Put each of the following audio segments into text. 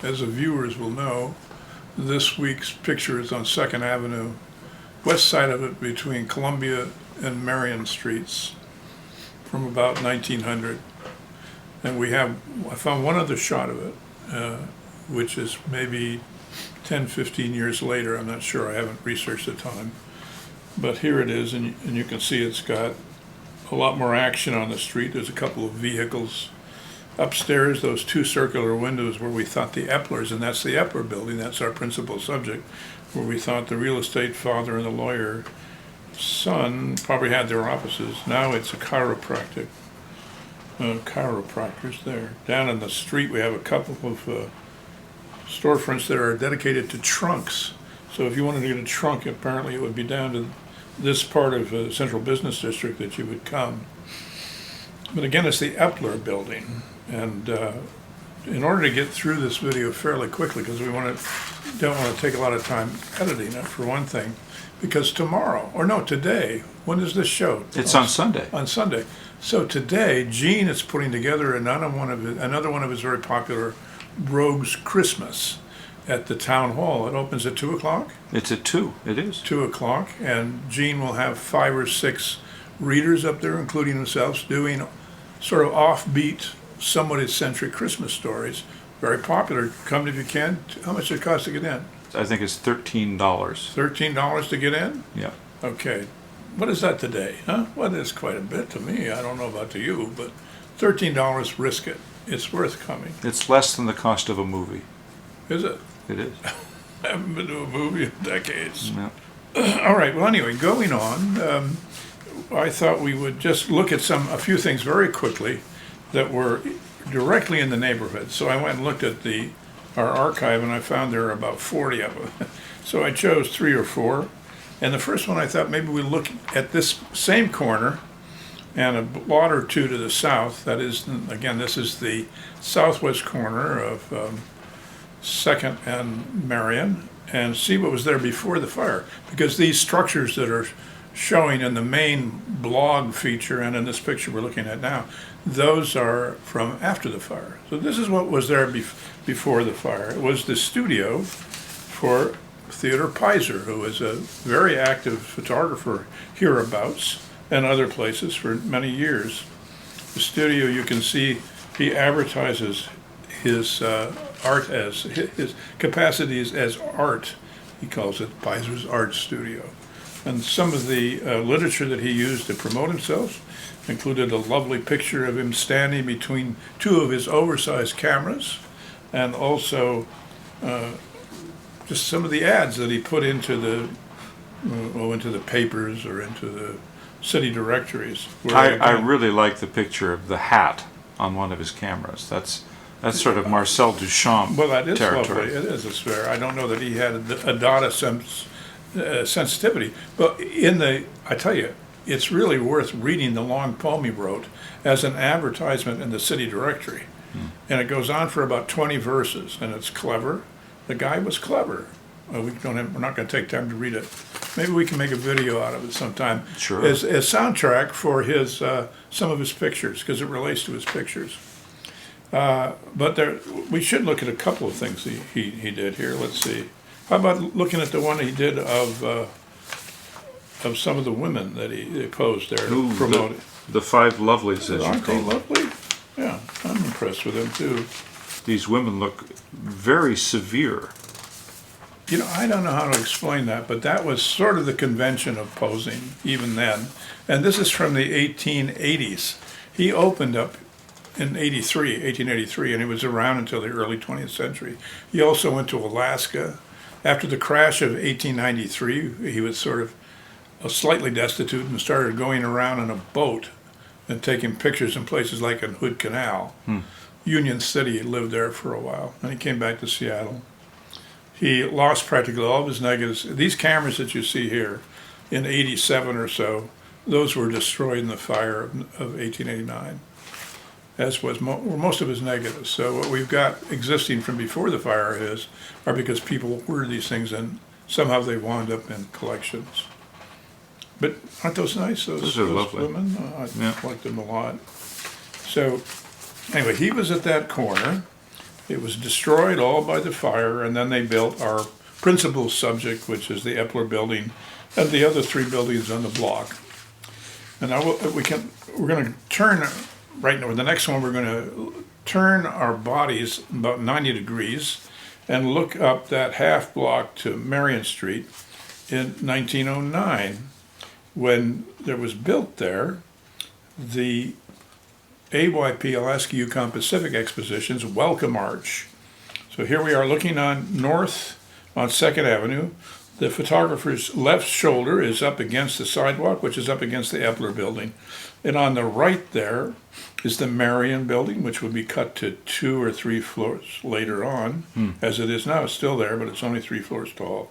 as the viewers will know, this week's picture is on 2nd Avenue, west side of it between Columbia and Marion Streets from about 1900. And I found one other shot of it, which is maybe 10, 15 years later. I'm not sure, I haven't researched the time. But here it is, and you can see it's got a lot more action on the street. There's a couple of vehicles. Upstairs, those two circular windows where we thought the Eplers, and that's the Epler building, that's our principal subject, where we thought the real estate father and the lawyer son probably had their offices. Now it's a chiropractic. Chiropractors there. Down in the street we have a couple of storefronts that are dedicated to trunks. So if you wanted to get a trunk, apparently it would be down to this part of the Central Business District that you would come. But again, it's the Epler building. And in order to get through this video fairly quickly, because we don't want to take a lot of time editing it, for one thing, because today, when is this show? It's on Sunday. On Sunday. So today, Gene is putting together another one of his very popular Rogues Christmas at the town hall. It opens at 2 o'clock? It's at 2, it is. 2 o'clock, and Gene will have 5 or 6 readers up there, including himself, doing sort of offbeat, somewhat eccentric Christmas stories. Very popular. Come if you can. How much does it cost to get in? I think it's $13. $13 to get in? Yeah. Okay. What is that today? Huh? Well, that's quite a bit to me. I don't know about to you, but $13, risk it. It's worth coming. It's less than the cost of a movie. Is it? It is. I haven't been to a movie in decades. No. All right. Well, anyway, going on, I thought we would just look at a few things very quickly that were directly in the neighborhood. So I went and looked at our archive, and I found there are about 40 of them. So I chose 3 or 4. And the first one, I thought maybe we'd look at this same corner and a lot or two to the south. That is, again, this is the southwest corner of 2nd and Marion, and see what was there before the fire. Because these structures that are showing in the main blog feature and in this picture we're looking at now, those are from after the fire. So this is what was there before the fire. It was the studio for Theodore Pizer, who was a very active photographer hereabouts and other places for many years. The studio, you can see, he advertises his art as his capacities as art. He calls it Pizer's Art Studio. And some of the literature that he used to promote himself included a lovely picture of him standing between 2 of his oversized cameras, and also just some of the ads that he put into the papers or into the city directories. I really like the picture of the hat on one of his cameras. That's sort of Marcel Duchamp well, that is territory. Lovely. It is. It's fair. I don't know that he had a data sensitivity, but I tell you, it's really worth reading the long poem he wrote as an advertisement in the city directory. And it goes on for about 20 verses, and it's clever. The guy was clever. We're not going to take time to read it. Maybe we can make a video out of it sometime. Sure. As soundtrack for his some of his pictures, because it relates to his pictures. But we should look at a couple of things he did here. Let's see. How about looking at the one he did of some of the women that he posed there, promoted? The 5 lovelies, as you Aren't call they them. lovely? Yeah, I'm impressed with them too. These women look very severe. You know, I don't know how to explain that, but that was sort of the convention of posing even then. And this is from the 1880s. He opened up in 1883, and he was around until the early 20th century. He also went to Alaska. After the crash of 1893, he was sort of slightly destitute and started going around in a boat and taking pictures in places like in Hood Canal. Union City, he lived there for a while, and he came back to Seattle. He lost practically all of his negatives. These cameras that you see here in 87 or so, those were destroyed in the fire of 1889, as was were most of his negatives. So what we've got existing from before the fire are because people ordered these things and somehow they wound up in collections. But aren't those nice, those are lovely. women? I like them a lot. So anyway, he was at that corner. It was destroyed all by the fire, and then they built our principal subject, which is the Epler building, and the other three buildings on the block. And now we're going to turn right now. The next one, we're going to turn our bodies about 90 degrees and look up that half block to Marion Street in 1909, when there was built there the AYP, Alaska Yukon Pacific Exposition's Welcome Arch. So here we are looking on north on 2nd Avenue. The photographer's left shoulder is up against the sidewalk, which is up against the Epler building. And on the right there is the Marion building, which would be cut to 2 or 3 floors later on. As it is now, it's still there, but it's only 3 floors tall.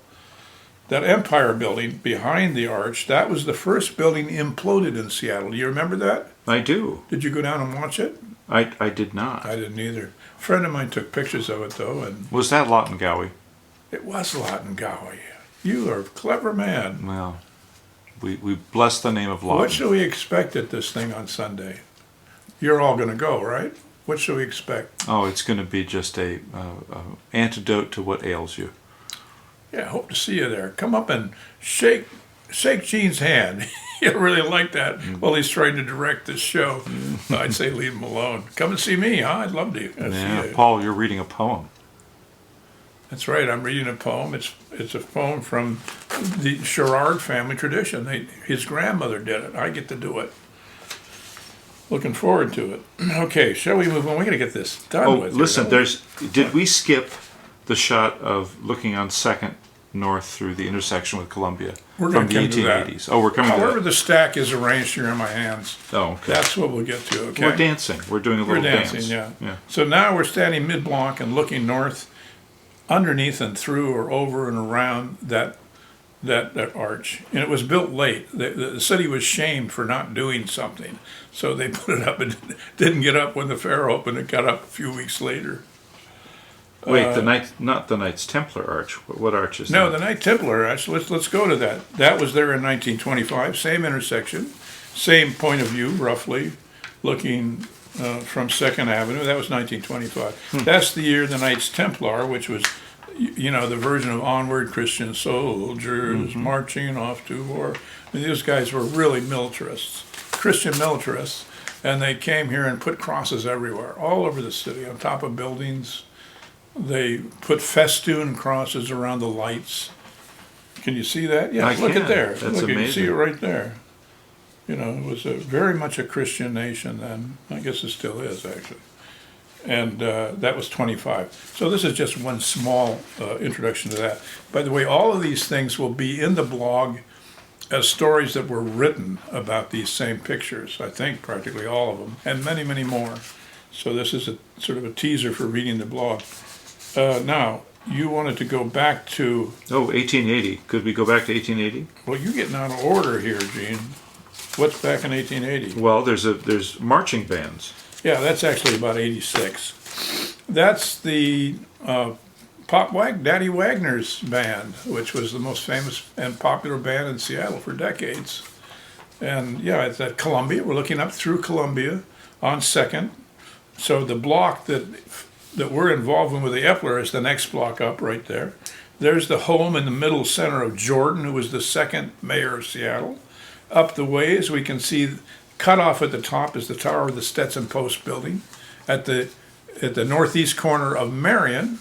That Empire building behind the arch, that was the first building imploded in Seattle. Do you remember that? I do. Did you go down and watch it? I did not. I didn't either. A friend of mine took pictures of it, though, and Was that Lawton Gowie? it was Lawton Gowie. You are a clever man. Well, we bless the name of Lawton. What should we expect at this thing on Sunday? You're all going to go, right? What should we expect? Oh, it's going to be just a antidote to what ails you. Yeah, hope to see you there. Come up and shake Gene's hand. He'll really like that while he's trying to direct this show. I'd say leave him alone. Come and see me, huh? I'd love to. Yeah, See you. Paul, you're reading a poem. That's right. I'm reading a poem. It's a poem from the Sherrard family tradition. His grandmother did it. I get to do it. Looking forward to it. Okay, shall we move on? We're going to get this done Oh, with. listen, did we skip the shot of looking on 2nd North through the intersection with Columbia We're from going to the come to that. 1880s? Oh, we're coming However to that. the stack is arranged here in my hands, Oh, okay. that's what we'll get to, okay? We're dancing. We're doing a little We're dancing, dance. yeah. So now we're standing mid-block and looking north, underneath and through or over and around that arch. And it was built late. The city was shamed for not doing something. So they put it up and didn't get up when the fair opened. It got up a few weeks later. Wait, not the Knights Templar Arch. What arch is No, that? the Knight Templar Arch, let's go to that. That was there in 1925, same intersection, same point of view, roughly, looking from 2nd Avenue. That was 1925. That's the year the Knights Templar, which was, the version of Onward Christian Soldiers Marching Off to War. I mean, these guys were really militarists, Christian militarists, and they came here and put crosses everywhere, all over the city, on top of buildings. They put festoon crosses around the lights. Can you see that? Yeah, I look can. at there. That's Look, you can see amazing. it right there. It was very much a Christian nation then. I guess it still is, actually. And that was 25. So this is just one small introduction to that. By the way, all of these things will be in the blog as stories that were written about these same pictures. I think practically all of them, and many, many more. So this is a sort of a teaser for reading the blog. Now, you wanted to go back to... Oh, 1880. Could we go back to 1880? Well, you're getting out of order here, Gene. What's back in 1880? Well, there's marching bands. Yeah, that's actually about 86. That's the Daddy Wagner's band, which was the most famous and popular band in Seattle for decades. And yeah, it's at Columbia. We're looking up through Columbia on 2nd. So the block that we're involved in with the Epler is the next block up right there. There's the home in the middle center of Jordan, who was the 2nd mayor of Seattle. Up the ways, we can see cut off at the top is the tower of the Stetson Post building. At the northeast corner of Marion,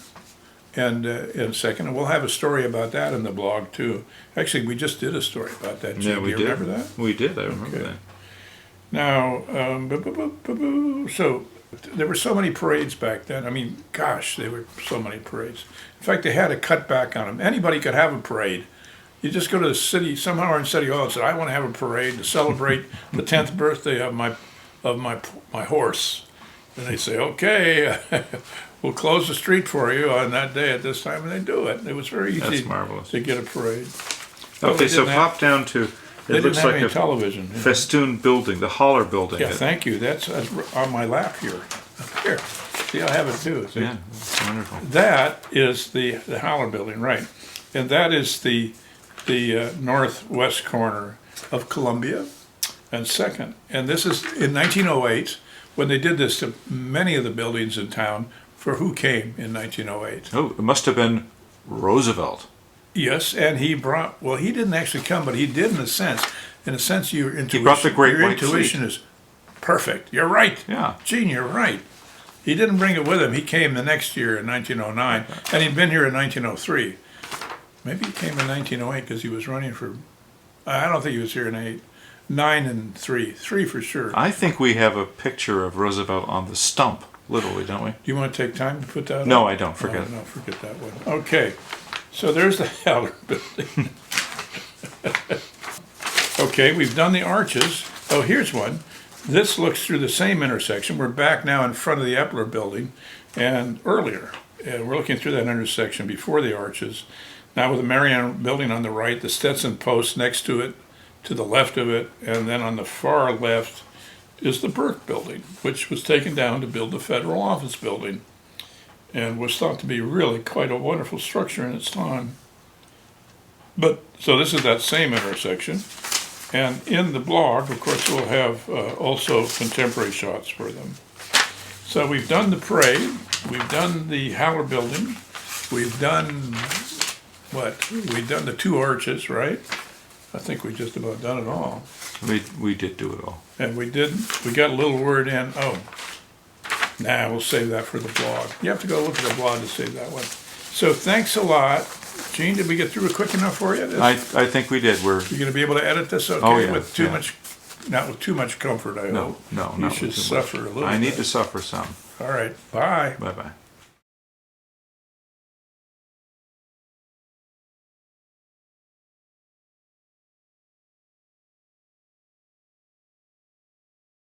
and in 2nd, and we'll have a story about that in the blog too. Actually, we just did a story about that. Yeah, Gene. we Do did. you remember that? We did. I remember Okay. that. Now, so there were so many parades back then. I mean, gosh, there were so many parades. In fact, they had a cut back on them. Anybody could have a parade. You just go to the city, somehow in City Hall, and say, I want to have a parade to celebrate the 10th birthday of my horse. And they say, okay, we'll close the street for you on that day at this time, and they do it. It was very That's easy marvelous. to get a parade. Well, Okay, they so didn't have- pop down to, They it didn't looks have like any a television. festoon building, the Holler building. Yeah, thank you. That's on my lap here. Here. See, I have it too. See? Yeah, that's wonderful. That is the Howler building, right. And that is the northwest corner of Columbia and 2nd. And this is in 1908, when they did this to many of the buildings in town, for who came in 1908. Oh, it must have been Roosevelt. Yes, and he brought, well, he didn't actually come, but he did in a sense. In a sense, your intuition, brought the Great your White intuition is perfect. You're right. Yeah. Gene, you're right. He didn't bring it with him. He came the next year in 1909, and he'd been here in 1903. Maybe he came in 1908 because he was running for, I don't think he was here in 8. 9 and 3. 3 for sure. I think we have a picture of Roosevelt on the stump, literally, don't we? Do you want to take time to put that No, up? I don't. Forget it. No, forget that one. Okay, so there's the Haller building. Okay, we've done the arches. Oh, here's one. This looks through the same intersection. We're back now in front of the Epler building and earlier. We're looking through that intersection before the arches. Now with the Marion building on the right, the Stetson post next to it, to the left of it, and then on the far left is the Burke building, which was taken down to build the federal office building and was thought to be really quite a wonderful structure in its time. But, so this is that same intersection. And in the blog, of course, we'll have also contemporary shots for them. So we've done the parade, we've done the Haller building, we've done, what? We've done the 2 arches, right? I think we just about done it all. We did do it all. And we got a little word in, we'll save that for the blog. You have to go look at the blog to save that one. So thanks a lot. Gene, did we get through it quick enough for you? I think we did. You're gonna be able to edit this okay? Oh, yeah, With not with too much comfort, I hope. No, You not should with too suffer much. a little I need bit. to suffer some. All right, bye. Bye-bye.